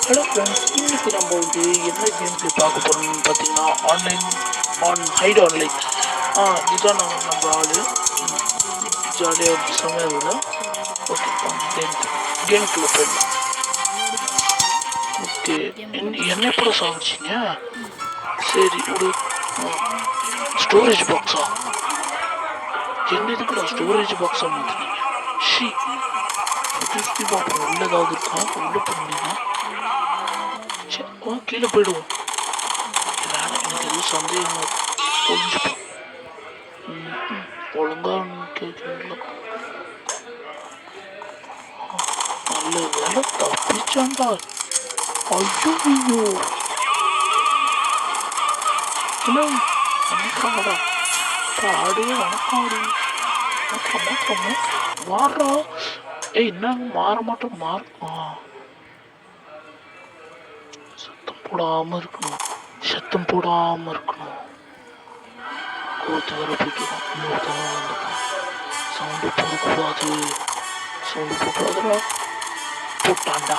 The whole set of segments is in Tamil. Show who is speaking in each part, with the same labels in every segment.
Speaker 1: ஹலோ ஃப்ரெண்ட்ஸ், இன்னைக்கு நம்ம வந்து என்ன கேம் ப்ளே பார்க்க போகிறோம்னு பார்த்தீங்கன்னா ஹைட் ஆன்லைன். இதுதான் நம்ம ஆளு. ஜாலியாக செம்மையாக இருக்குது. ஓகே, கேமுக்குள்ளே போயிடலாம். ஓகே, என்ன கூட சாப்பிடுச்சிங்க? சரி, ஒரு ஸ்டோரேஜ் பாக்ஸா? என்ன இதுக்குடா ஸ்டோரேஜ் பாக்ஸாக மாற்றினீங்க? ஷீ, சுற்றி பார்ப்போம். உள்ள ஏதாவது இருக்கா? உள்ள போனீங்கன்னா கீழே போயிடுவோம். எனக்கு எதுவும் சந்தேகம் ஒழிஞ்சுப்போம். ஒழுங்கா கேட்குறீங்களா? நல்ல வேலை தப்பிச்சாண்டா. ஐயோ வணக்கம்டா. ஆடு வணக்கம். மாத்திரம் மாறா. என்ன மாற மாட்டோம் சத்தம் போடாம இருக்கணும். கோத்து வர போய்க்கலாம். இன்னொருத்தவங்க வந்துட்டான். சவுண்டு போடக்கூடாது. போட்டான்டா.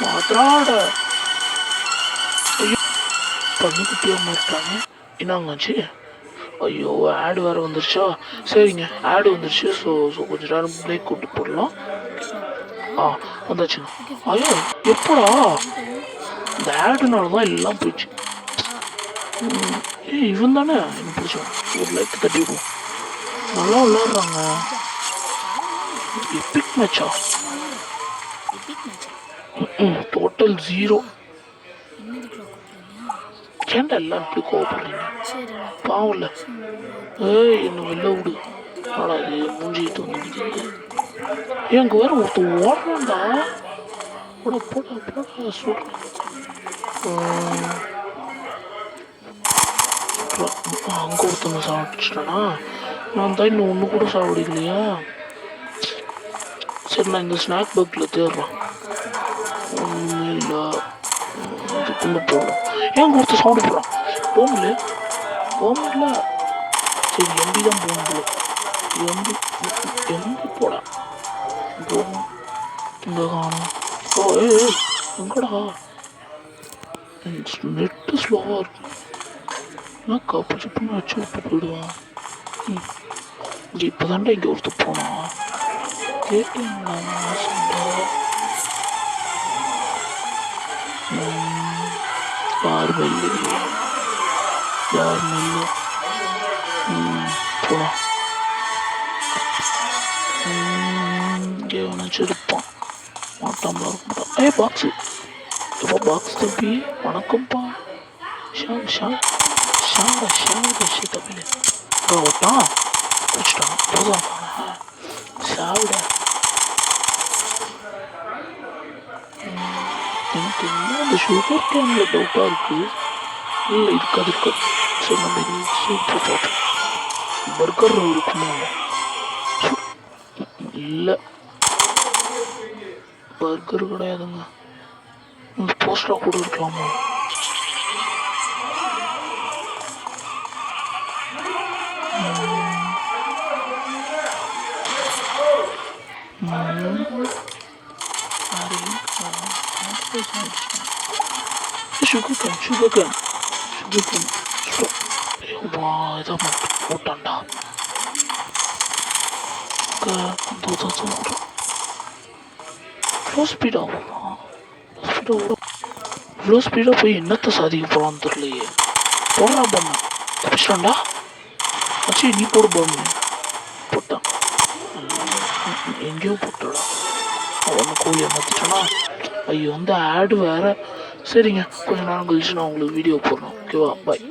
Speaker 1: மாத்திராட. ஐயோ, பண்ணிக்குட்டியா மாட்டாங்க. என்னங்காச்சு? ஐயோ, ஆடு வேற வந்துருச்சா? சரிங்க, ஆடு வந்துருச்சு. ஸோ கொஞ்சம் நேரம் பிரேக் கூட்டு போடலாம். வந்தாச்சுங்க. ஐயோ, எப்படா? இந்த ஆடுனால தான் எல்லாம் போயிடுச்சு. இவன் தானே எனக்கு பிடிச்சோம். ஒரு லைக் தட்டிடுவோம். நல்லா விளையாடுறாங்க. எபிக் மேட்சா? டோட்டல் 0. ஏன்டா எல்லாம் இப்படி கோவப்படுறீங்க? பாவம்ல. என்ன வெளில விடு. ஆனா இது மூஞ்சிட்டு வந்துக்கிட்டீங்க. எங்க வேற ஒருத்தர் ஓடுறான்டா. போட சொல்றேன். அங்க ஒருத்தவங்க சாப்பிட்டுட்டானா? நான் தான் இன்னும் ஒன்று கூட சாப்பிடலையா? சரி, நான் இந்த ஸ்நாக் பாக்ஸில் தேடுறேன். ஒன்றுமே இல்லை. இதுக்குள்ளே போடும். ஏன் ஒருத்தர் சவுண்டு போடுறான்? போகல. சரி, எம்பி தான் போகணும். எம்பி போடா. போகும். இங்க காணும். எங்கடா? நெட்டு ஸ்லோவாக இருக்கும். நான் கப்பு சப்புன்னு வச்சு விட்டு போயிடுவான். இப்போ தாண்டா இங்கே ஒருத்தர் போனான். கேட்டீங்களா? யாருமே இல்லை. போலாம். இங்கே நினச்சிருப்பான். மாட்டாமலாம் இருக்கட்டும். பாக்ஸு. இப்போ பாக்ஸ் தம்பி. வணக்கம்ப்பா. தம்பி ஓட்டான். பிடிச்சிட்டான். போதும் சாவிட. எனக்கு இன்னும் அந்த சுகர் கேனில் டவுட்டாக இருக்குது. இல்லை, இருக்காது. சரி, நம்ம சூப்பர் சாப்பிட்டோம். பர்கர் இருக்குமா? இல்லை, பர்கர் கிடையாதுங்க. போஸ்டா கூட இருக்கலாமா? Sugar cane. இதான் போட்டான்டா. இவ்வளோ ஸ்பீடாக போய் என்னத்தை சாதிக்க போகிறான்னு தெரியலையே. போடுறா பொண்ணு. தப்பிச்சிட்டான்டா. ஆச்சு, நீ போடு பொண்ணு. போட்டான். எங்கேயோ போட்டாடா. அவன் கோழியை மாற்றிட்டானா? ஐயோ, வந்து ஆடு வேற. சரிங்க, கொஞ்சம் நேரம் கழிச்சு நான் உங்களுக்கு வீடியோ போடுறேன். ஓகேவா? பாய்.